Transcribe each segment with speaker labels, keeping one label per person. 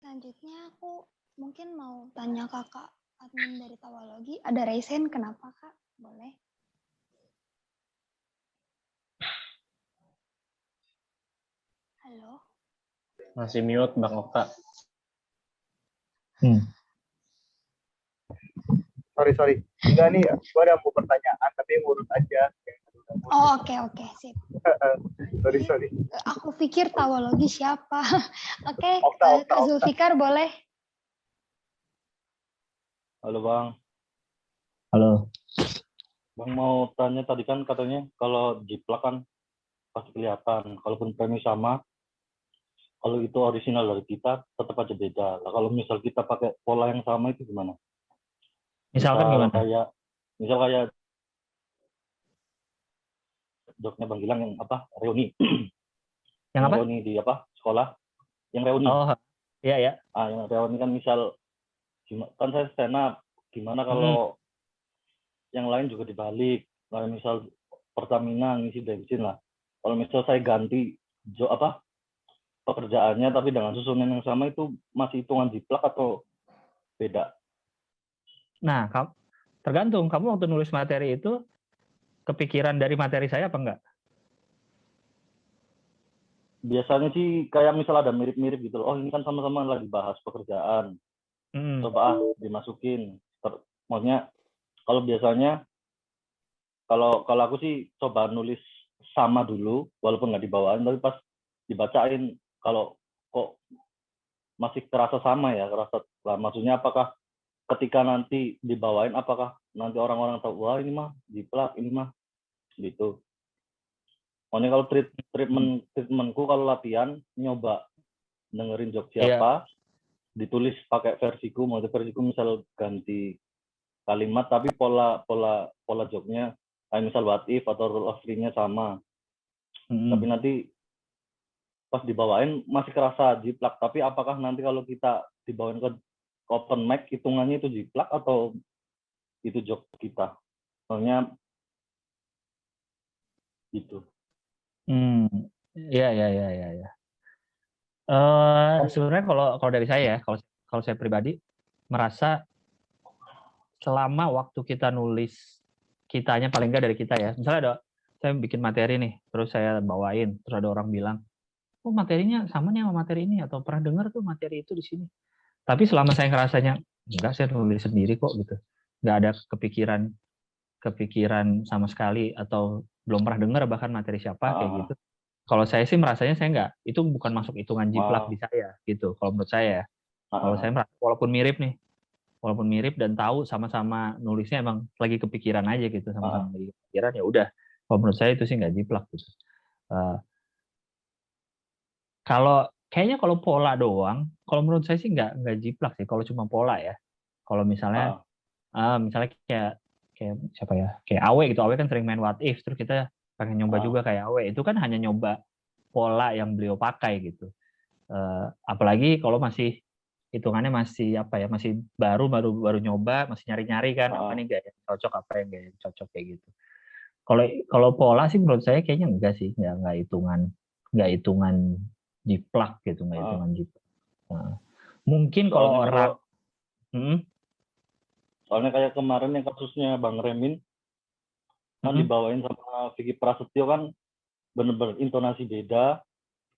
Speaker 1: Selanjutnya aku mungkin mau tanya kakak admin dari Tawalogi, ada reason kenapa kak? Boleh? Halo?
Speaker 2: Masih mute Bang Okta.
Speaker 3: Sorry. Enggak nih, gue ada mau pertanyaan tapi ngurut aja.
Speaker 1: Oh oke, sip.
Speaker 3: Sorry.
Speaker 1: Aku pikir Tawalogi siapa? Oke,
Speaker 3: Okta.
Speaker 1: Kak Zulfikar boleh?
Speaker 2: Halo Bang.
Speaker 4: Halo.
Speaker 2: Bang mau tanya tadi kan katanya kalau jiplak kan pasti kelihatan. Kalaupun premi sama, kalau itu original dari kita tetap aja beda. Lah kalau misal kita pakai pola yang sama itu gimana?
Speaker 4: Misalkan gimana?
Speaker 2: Misal kayak joknya Bang Gilang yang apa? Reuni.
Speaker 4: Yang apa?
Speaker 2: Reuni di apa? Sekolah. Yang reuni.
Speaker 4: Oh, iya.
Speaker 2: Yang reuni kan misal kan saya stand up. Gimana kalau yang lain juga dibalik? Nah, misal Pertamina ngisi bensin lah. Kalau misal saya ganti pekerjaannya tapi dengan susunan yang sama itu masih hitungan jiplak atau beda?
Speaker 4: Nah, tergantung kamu waktu nulis materi itu kepikiran dari materi saya apa enggak?
Speaker 2: Biasanya sih kayak misal ada mirip-mirip gitu loh. Oh ini kan sama-sama lagi bahas pekerjaan. Coba dimasukin. Maksudnya kalau biasanya kalau aku sih coba nulis sama dulu walaupun nggak dibawain, tapi pas dibacain kalau kok masih terasa sama ya, lah, maksudnya apakah ketika nanti dibawain apakah nanti orang-orang tahu wah ini mah jiplak, ini mah gitu. Pokoknya kalau treatmentku kalau latihan nyoba dengerin jok siapa, ditulis pakai versiku, maksudnya versiku misal ganti kalimat tapi pola joknya kayak misal what if atau rule of three-nya sama. Tapi nanti pas dibawain masih kerasa jiplak, tapi apakah nanti kalau kita dibawain ke open mic hitungannya itu jiplak atau itu jok kita? Soalnya gitu.
Speaker 4: Iya. Sebenarnya kalau dari saya ya, kalau saya pribadi merasa selama waktu kita nulis kitanya paling enggak dari kita ya. Misalnya saya bikin materi nih, terus saya bawain, terus ada orang bilang, "Oh, materinya sama nih sama materi ini," atau "Pernah dengar tuh materi itu di sini." Tapi selama saya ngerasanya enggak, saya nulis sendiri kok gitu. Enggak ada kepikiran sama sekali atau belum pernah dengar bahkan materi siapa kayak gitu. Kalau saya sih merasanya saya enggak, itu bukan masuk hitungan jiplak di saya gitu. Kalau menurut saya ya. Kalau saya merasa walaupun mirip dan tahu sama-sama nulisnya emang lagi kepikiran aja gitu, sama-sama lagi kepikiran ya udah. Kalau menurut saya itu sih nggak jiplak gitu. Kayaknya kalau pola doang, kalau menurut saya sih nggak jiplak sih. Kalau cuma pola ya. Kalau misalnya kayak siapa ya, kayak Awe gitu. Awe kan sering main what if, terus kita pengen nyoba juga kayak Awe. Itu kan hanya nyoba pola yang beliau pakai gitu. Apalagi kalau masih hitungannya masih masih baru nyoba, masih nyari kan apa nih gak yang cocok, apa yang gak yang cocok kayak gitu. Kalau pola sih menurut saya kayaknya enggak sih, nggak hitungan jiplak gitu, nggak hitungan jiplak. Mungkin kalau orang
Speaker 2: soalnya kayak kemarin yang kasusnya Bang Remin kan dibawain sama Vicky Prasetyo kan bener-bener intonasi beda,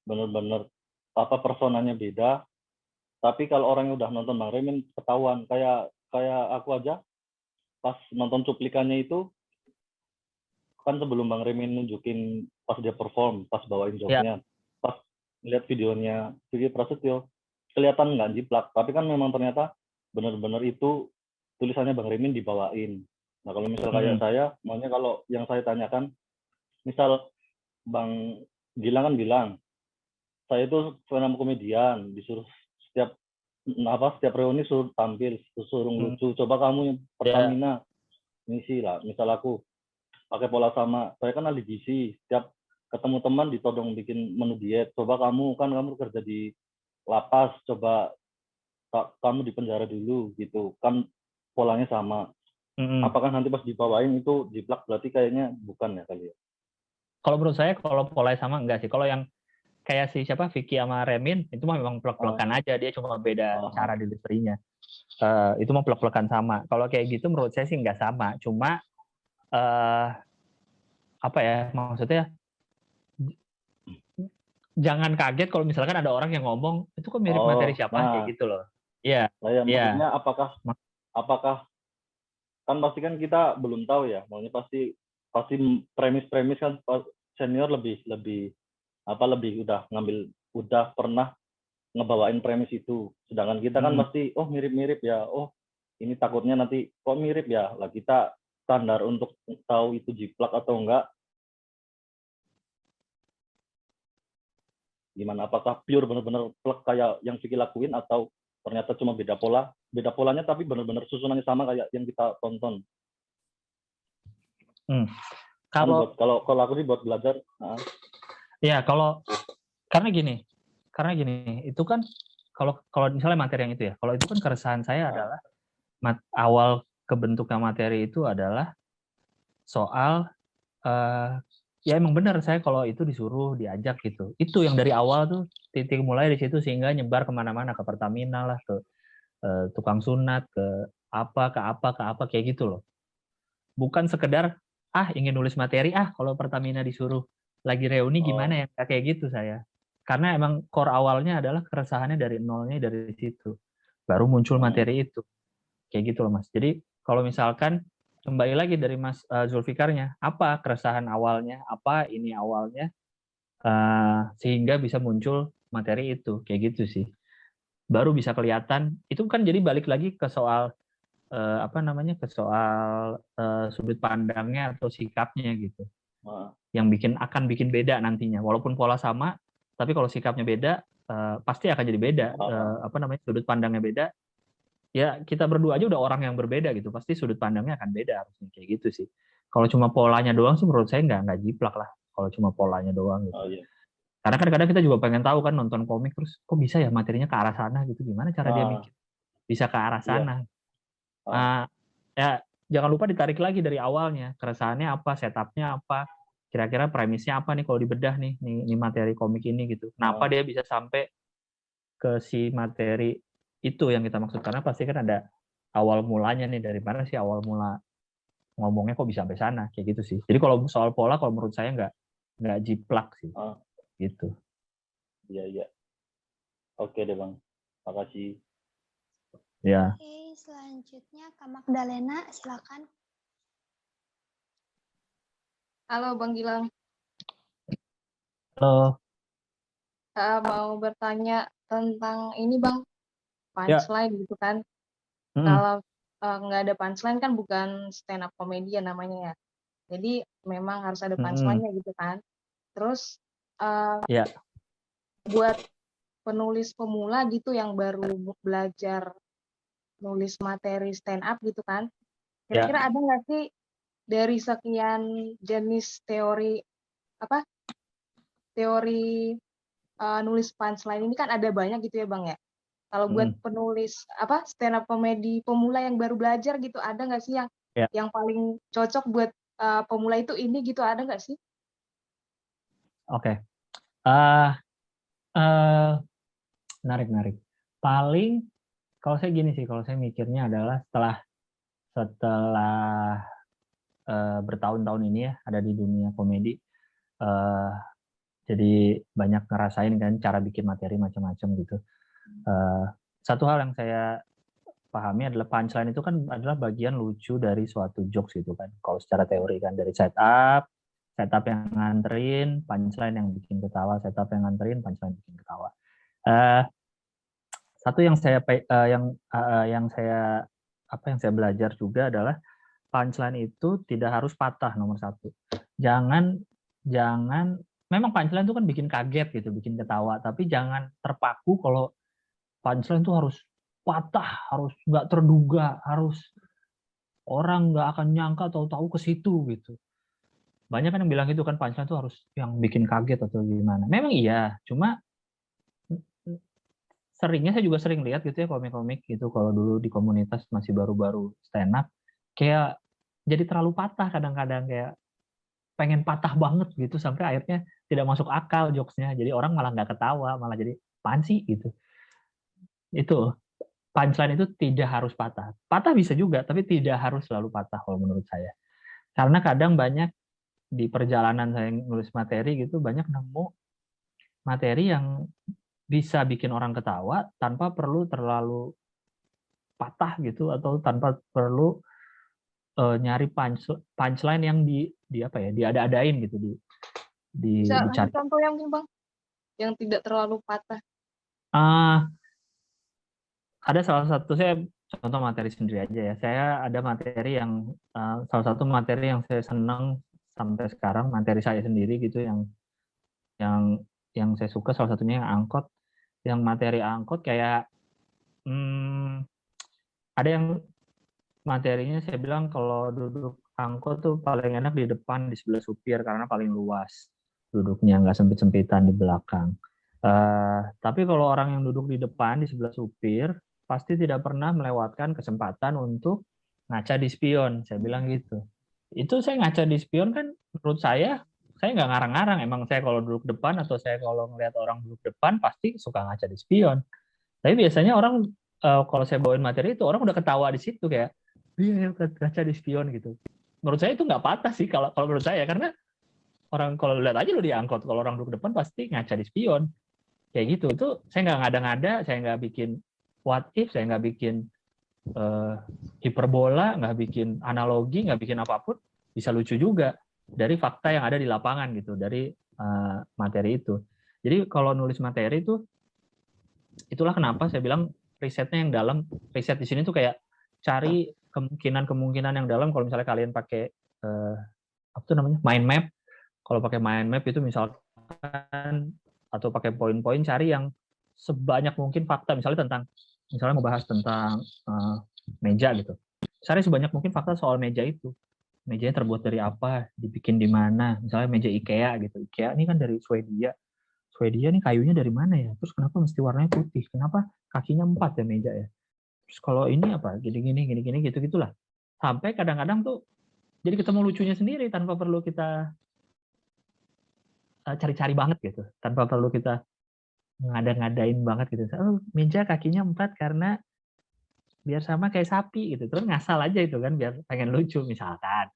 Speaker 2: bener-bener personanya beda. Tapi kalau orang yang udah nonton Bang Remin ketahuan, kayak aku aja pas nonton cuplikannya itu kan sebelum Bang Remin nunjukin pas dia perform, pas bawain joknya, pas lihat videonya Vicky Prasetyo kelihatan nggak jiplak, tapi kan memang ternyata benar-benar itu tulisannya Bang Remin dibawain. Nah kalau misal kayak saya, makanya kalau yang saya tanyakan, misal Bang Gilang kan bilang, saya itu stand up komedian, disuruh setiap reuni suruh tampil, suruh lucu. Coba kamu yang Pertamina ngisi lah, misal aku pakai pola sama, saya kan ahli gizi, setiap ketemu teman ditodong bikin menu diet. Coba kamu kerja di lapas, coba kamu di penjara dulu gitu kan, polanya sama. Apakah nanti pas dibawain itu jiplak? Berarti kayaknya bukan ya kali ya.
Speaker 4: Kalau menurut saya kalau polanya sama enggak sih. Kalau yang kayak si siapa Vicky sama Remin itu mah memang plek-plekan aja, dia cuma beda cara deliverynya. Itu mah plek-plekan sama. Kalau kayak gitu menurut saya sih nggak sama. Cuma apa ya maksudnya? Jangan kaget kalau misalkan ada orang yang ngomong itu kok mirip materi siapa kayak gitu loh. Iya.
Speaker 2: Saya maksudnya apakah kan pasti kan kita belum tahu ya. Maksudnya pasti premis kan senior lebih udah pernah ngebawain premis itu. Sedangkan kita kan pasti mirip-mirip ya. Oh, ini takutnya nanti kok mirip ya. Lah kita standar untuk tahu itu jiplak atau enggak. Gimana? Apakah pure benar-benar plek kayak yang Vicky lakuin atau ternyata cuma beda polanya tapi benar-benar susunannya sama kayak yang kita tonton. Kalau aku sih buat belajar.
Speaker 4: Ya karena gini itu kan kalau misalnya materi yang itu ya, kalau itu kan keresahan saya adalah awal kebentuknya materi itu adalah soal ya emang benar saya kalau itu disuruh diajak gitu. Itu yang dari awal tuh titik mulai di situ sehingga nyebar kemana-mana, ke Pertamina lah, ke tukang sunat, ke apa kayak gitu loh. Bukan sekedar ingin nulis materi kalau Pertamina disuruh lagi reuni gimana ya, kayak gitu saya. Karena emang core awalnya adalah keresahannya dari nolnya dari situ. Baru muncul materi itu. Kayak gitu loh Mas. Jadi kalau misalkan kembali lagi dari Mas Zulfikarnya, apa keresahan awalnya, apa ini awalnya, sehingga bisa muncul materi itu, kayak gitu sih. Baru bisa kelihatan, itu kan jadi balik lagi ke soal, ke soal sudut pandangnya atau sikapnya gitu. Yang akan bikin beda nantinya. Walaupun pola sama, tapi kalau sikapnya beda, pasti akan jadi beda. Sudut pandangnya beda. Ya kita berdua aja udah orang yang berbeda gitu, pasti sudut pandangnya akan beda harusnya kayak gitu sih. Kalau cuma polanya doang sih menurut saya nggak jiplak lah kalau cuma polanya doang gitu. Iya. Karena kadang-kadang kita juga pengen tahu kan nonton komik terus kok bisa ya materinya ke arah sana gitu, gimana cara dia mikir bisa ke arah sana. Ya jangan lupa ditarik lagi dari awalnya, keresahannya apa, setupnya apa, kira-kira premisnya apa nih kalau dibedah nih materi komik ini gitu. Kenapa dia bisa sampai ke si materi itu yang kita maksud, karena pasti kan ada awal mulanya nih, dari mana sih awal mula ngomongnya kok bisa sampai sana kayak gitu sih. Jadi kalau soal pola kalau menurut saya nggak jiplak sih gitu.
Speaker 2: Iya. Oke deh Bang, makasih.
Speaker 4: Ya.
Speaker 1: Oke, selanjutnya Kak Magdalena, silakan.
Speaker 5: Halo Bang Gilang.
Speaker 4: Halo.
Speaker 5: Mau bertanya tentang ini Bang, punchline gitu kan. Kalau nggak ada punchline kan bukan stand up comedian namanya ya. Jadi memang harus ada punchline-nya gitu kan. Terus buat penulis pemula gitu yang baru belajar nulis materi stand up gitu kan. Kira-kira ada nggak sih dari sekian jenis teori nulis punchline ini kan ada banyak gitu ya Bang ya. Kalau buat penulis stand up comedy pemula yang baru belajar gitu, ada nggak sih yang paling cocok buat pemula itu ini gitu, ada nggak sih?
Speaker 4: Oke. Menarik. Paling kalau saya gini sih, kalau saya mikirnya adalah setelah bertahun-tahun ini ya ada di dunia komedi, jadi banyak ngerasain kan cara bikin materi macam-macam gitu. Satu hal yang saya pahami adalah punchline itu kan adalah bagian lucu dari suatu jokes gitu kan. Kalau secara teori kan dari setup yang nganterin, punchline yang bikin ketawa, setup yang nganterin, punchline bikin ketawa. Satu yang saya belajar juga adalah punchline itu tidak harus patah, nomor satu. Jangan memang punchline itu kan bikin kaget gitu, bikin ketawa, tapi jangan terpaku kalau punchline itu harus patah, harus nggak terduga, harus orang nggak akan nyangka tahu-tahu ke situ gitu. Banyak kan yang bilang gitu kan, punchline itu harus yang bikin kaget atau gimana. Memang iya, cuma seringnya saya juga sering lihat gitu ya komik-komik gitu, kalau dulu di komunitas masih baru-baru stand up, kayak jadi terlalu patah kadang-kadang, kayak pengen patah banget gitu sampai akhirnya tidak masuk akal jokesnya. Jadi orang malah nggak ketawa, malah jadi apaan sih gitu. Itu punchline itu tidak harus patah. Patah bisa juga, tapi tidak harus selalu patah kalau menurut saya. Karena kadang banyak di perjalanan saya nulis materi gitu, banyak nemu materi yang bisa bikin orang ketawa tanpa perlu terlalu patah gitu, atau tanpa perlu nyari punchline yang di apa ya, diada-adain gitu,
Speaker 5: Bisa kasih
Speaker 4: dicari.
Speaker 5: contoh yang ini Bang, yang tidak terlalu patah.
Speaker 4: Ada salah satu, saya contoh materi sendiri aja ya. Saya ada materi yang salah satu materi yang saya senang sampai sekarang, materi saya sendiri gitu, yang yang saya suka salah satunya yang angkot. Yang materi angkot kayak ada yang materinya saya bilang kalau duduk angkot tuh paling enak di depan di sebelah supir karena paling luas duduknya, nggak sempit-sempitan di belakang. Tapi kalau orang yang duduk di depan di sebelah supir pasti tidak pernah melewatkan kesempatan untuk ngaca di spion. Saya bilang gitu. Itu saya ngaca di spion kan menurut saya nggak ngarang-ngarang. Emang saya kalau duduk depan atau saya kalau ngelihat orang duduk depan pasti suka ngaca di spion. Tapi biasanya orang kalau saya bawain materi itu orang udah ketawa di situ kayak, iya ngaca di spion gitu. Menurut saya itu nggak patah sih kalau menurut saya, karena orang kalau lihat aja lo diangkut, kalau orang duduk depan pasti ngaca di spion kayak gitu. Itu saya nggak ngada-ngada, saya nggak bikin what if, saya nggak bikin hiperbola, nggak bikin analogi, nggak bikin apapun, bisa lucu juga dari fakta yang ada di lapangan gitu, dari materi itu. Jadi kalau nulis materi itu, itulah kenapa saya bilang risetnya yang dalam. Riset di sini tuh kayak cari kemungkinan yang dalam. Kalau misalnya kalian pakai apa tuh namanya, mind map. Kalau pakai mind map itu misalkan, atau pakai poin-poin, cari yang sebanyak mungkin fakta. Misalnya mau bahas tentang meja gitu. Cari sebanyak mungkin fakta soal meja itu. Mejanya terbuat dari apa, dibikin di mana. Misalnya meja IKEA gitu. IKEA ini kan dari Swedia. Swedia nih kayunya dari mana ya? Terus kenapa mesti warnanya putih? Kenapa kakinya 4 ya meja ya? Terus kalau ini apa? Gini-gini gitu-gitulah. Sampai kadang-kadang tuh jadi ketemu lucunya sendiri tanpa perlu kita cari-cari banget gitu, tanpa perlu kita ngada-ngadain banget gitu. Oh, meja kakinya 4 karena biar sama kayak sapi gitu. Terus ngasal aja itu kan biar pengen lucu misalkan.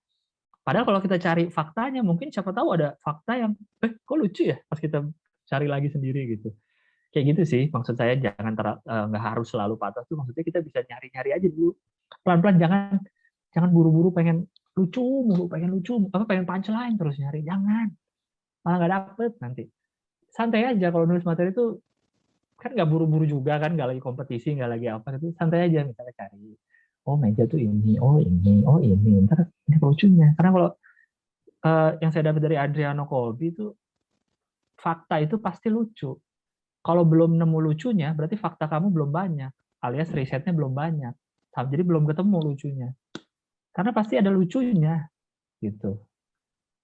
Speaker 4: Padahal kalau kita cari faktanya, mungkin siapa tahu ada fakta yang kok lucu ya pas kita cari lagi sendiri gitu. Kayak gitu sih maksud saya. Jangan nggak harus selalu patah tuh, maksudnya kita bisa nyari-nyari aja dulu pelan-pelan. Jangan buru-buru pengen lucu mulu, pengen punchline terus nyari, jangan, malah nggak dapet nanti. Santai aja kalau nulis materi itu, kan nggak buru-buru juga kan, nggak lagi kompetisi, nggak lagi apa gitu. Santai aja, misalnya cari, oh meja tuh ini, oh ini, ntar ini lucunya. Karena kalau yang saya dapat dari Adriano Colby itu, fakta itu pasti lucu. Kalau belum nemu lucunya, berarti fakta kamu belum banyak, alias risetnya belum banyak. Jadi belum ketemu lucunya. Karena pasti ada lucunya, gitu.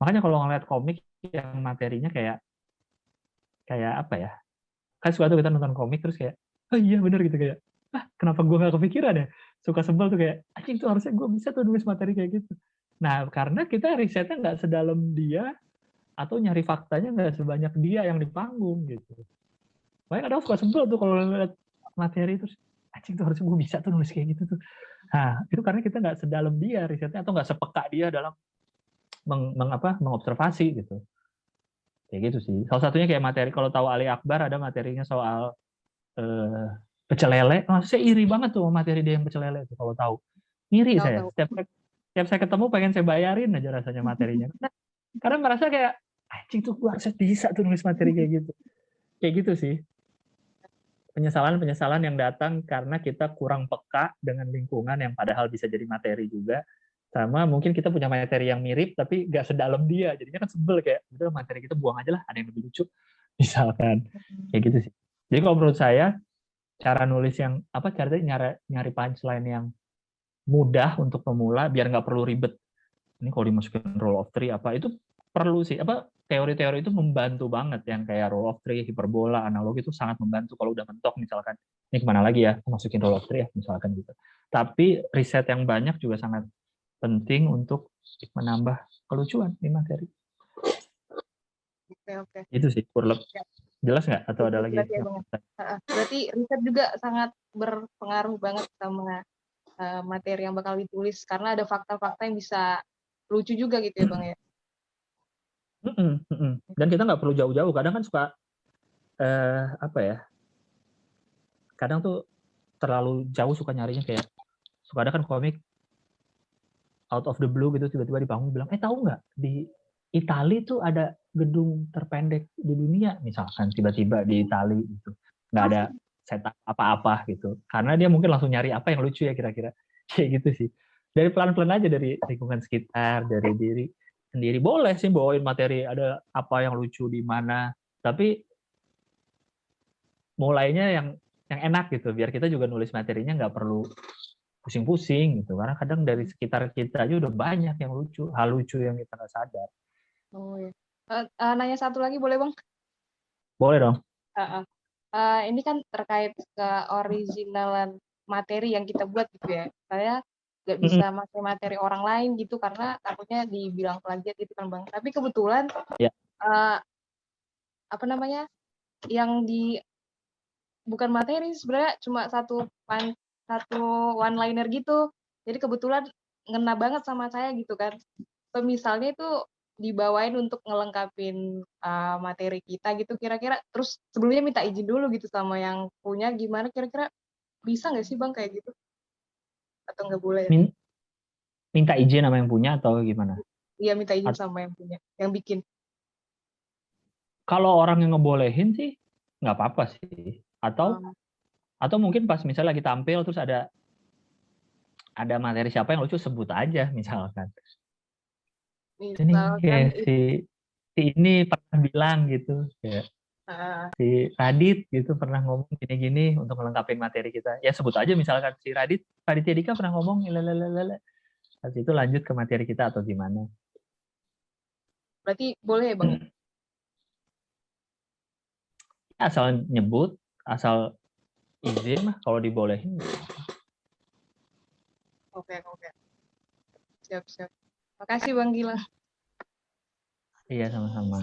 Speaker 4: Makanya kalau ngeliat komik yang materinya kayak apa ya? Kan suka tuh kita nonton komik terus kayak, oh iya bener gitu, kayak, kenapa gue nggak kepikiran ya? Suka sebel tuh kayak, anjing tuh harusnya gue bisa tuh nulis materi kayak gitu. Nah, karena kita risetnya nggak sedalam dia, atau nyari faktanya nggak sebanyak dia yang di panggung gitu. Makanya kadang suka sebel tuh kalau lihat materi terus, anjing tuh harusnya gue bisa tuh nulis kayak gitu tuh. Nah, itu karena kita nggak sedalam dia risetnya, atau nggak sepeka dia dalam mengobservasi gitu. Kayak gitu sih. Salah satunya kayak materi, kalau tahu Ali Akbar ada materinya soal pecel lele. Saya iri banget tuh materi dia yang pecel lele itu kalau tahu. Iri saya. Setiap saya ketemu pengen saya bayarin aja rasanya materinya. Karena merasa kayak, anjing tuh gue harusnya bisa tuh nulis materi kayak gitu. Kayak gitu sih. Penyesalan yang datang karena kita kurang peka dengan lingkungan yang padahal bisa jadi materi juga. Sama mungkin kita punya materi yang mirip tapi nggak sedalam dia, jadinya kan sebel, kayak udah materi kita buang aja lah, ada yang lebih lucu misalkan. Kayak gitu sih. Jadi kalau menurut saya, cara nulis yang nyari punchline yang mudah untuk pemula biar nggak perlu ribet. Ini kalau dimasukin rule of three apa itu perlu sih, teori-teori itu membantu banget, yang kayak rule of three, hiperbola, analogi itu sangat membantu kalau udah mentok misalkan. Ini kemana lagi ya, masukin rule of three ya misalkan gitu. Tapi riset yang banyak juga sangat penting untuk menambah kelucuan di materi.
Speaker 5: Oke.
Speaker 4: Itu sih kurang
Speaker 5: Ya.
Speaker 4: jelas nggak atau ada lagi?
Speaker 5: Berarti, ya, Bang. Berarti riset juga sangat berpengaruh banget sama materi yang bakal ditulis karena ada fakta-fakta yang bisa lucu juga gitu ya Bang ya.
Speaker 4: Dan kita nggak perlu jauh-jauh. Kadang kan suka apa ya? Kadang tuh terlalu jauh suka nyarinya, kayak suka ada kan komik out of the blue gitu, tiba-tiba dibangun bilang, tahu nggak di Itali tuh ada gedung terpendek di dunia misalkan, tiba-tiba di Itali gitu nggak ada setup apa-apa gitu, karena dia mungkin langsung nyari apa yang lucu ya kira-kira kayak gitu sih. Dari pelan-pelan aja, dari lingkungan sekitar, dari diri sendiri. Boleh sih bawain materi ada apa yang lucu di mana, tapi mulainya yang enak gitu, biar kita juga nulis materinya nggak perlu pusing-pusing gitu, karena kadang dari sekitar kita aja udah banyak yang lucu, hal lucu yang kita nggak sadar.
Speaker 5: Oh ya. Nanya satu lagi boleh Bang?
Speaker 4: Boleh dong.
Speaker 5: Ini kan terkait ke originalan materi yang kita buat gitu ya. Saya nggak bisa pakai materi orang lain gitu karena takutnya dibilang plagiat gitu kan Bang. Tapi kebetulan apa namanya, yang bukan materi sebenarnya, cuma satu one liner gitu. Jadi kebetulan ngena banget sama saya gitu kan. Misalnya itu dibawain untuk ngelengkapin materi kita gitu, kira-kira terus sebelumnya minta izin dulu gitu sama yang punya, gimana kira-kira bisa nggak sih Bang kayak gitu? Atau nggak boleh ya?
Speaker 4: Minta izin sama yang punya atau gimana?
Speaker 5: Iya, minta izin sama yang punya, yang bikin.
Speaker 4: Kalau orang yang ngebolehin sih nggak apa-apa sih. Atau mungkin pas misalnya lagi tampil terus ada materi siapa yang lucu, sebut aja misalkan. Ini kayak si ini pernah bilang gitu, kayak si Radit gitu pernah ngomong gini-gini untuk melengkapi materi kita. Ya sebut aja misalkan si Raditya Dika pernah ngomong lalalala. Habis itu lanjut ke materi kita atau gimana.
Speaker 5: Berarti boleh ya Bang?
Speaker 4: Asal nyebut, asal izin mah kalau dibolehin.
Speaker 5: Oke. Siap. Makasih Bang Gilang.
Speaker 4: Iya, sama-sama.